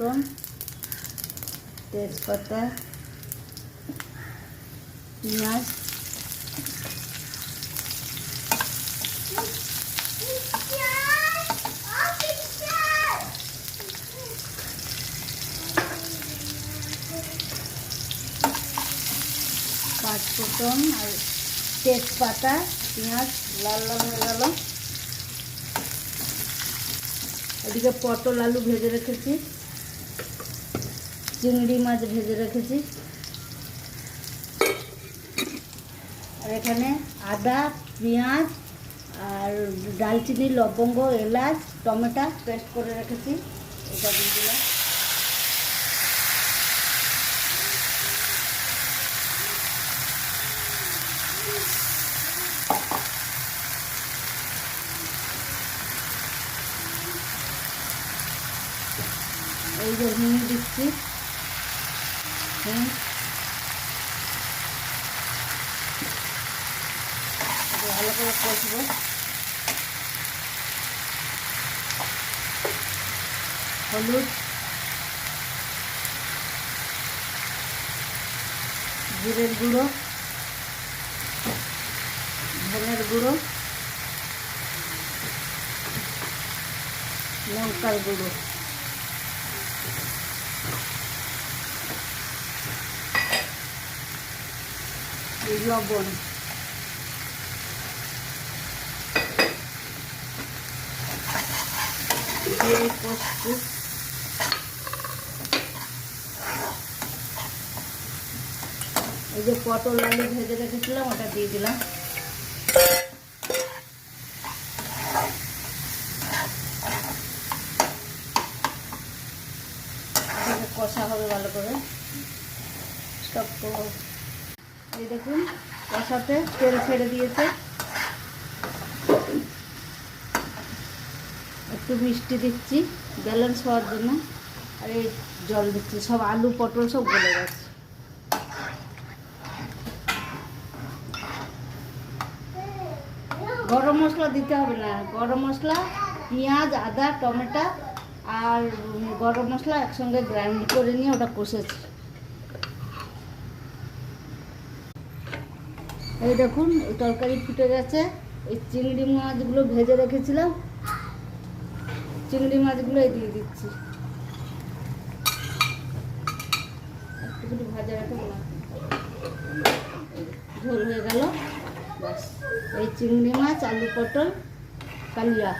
ফোড়ন, তেজপাতা, পেঁয়াজ, পাঁচফোড়ন আর তেজপাতা, পেঁয়াজ লাল লাল হয়ে গেল। এদিকে পটল আলু ভেজে রেখেছি, চিংড়ি মাছ ভেজে রেখেছি, আর এখানে আদা, পেঁয়াজ আর দালচিনি, লবঙ্গ, এলাচ, টমেটো পেস্ট করে রেখেছি, এটা দিয়ে দিলাম। এই যে ভেঙে দিচ্ছি, ভালো করে কষবো। হলুদ, জিরের গুঁড়ো, ধনের গুঁড়ো, লঙ্কার গুঁড়ো, লবণ, দিয়ে কষছি। এই যে পটল আলু ভেজে রেখেছিলাম ওটা দিয়ে দিলাম। কষা হবে ভালো করে। স্টপ করব। এই দেখুন কষাতে তেল ছেড়ে দিয়েছে। একটু মিষ্টি দিচ্ছি ব্যালেন্স হওয়ার জন্য, আর এই জল দিচ্ছি। সব আলু পটল সব গলে গেছে। গরম মশলা দিতে হবে না, গরম মশলা, পেঁয়াজ, আদা, টমেটো আর গরম মশলা একসঙ্গে গ্রাইন্ড করে নিয়ে ওটা কষেছি। এই দেখুন এই তরকারি ফুটে গেছে। এই চিংড়ি মাছগুলো ভেজে রেখেছিলাম, চিংড়ি মাছগুলো দিয়ে দিচ্ছি। একটু ভাজা রাখা ঝোল হয়ে গেল। ব্যাস, এই চিংড়ি মাছ আলু পটল কালিয়া।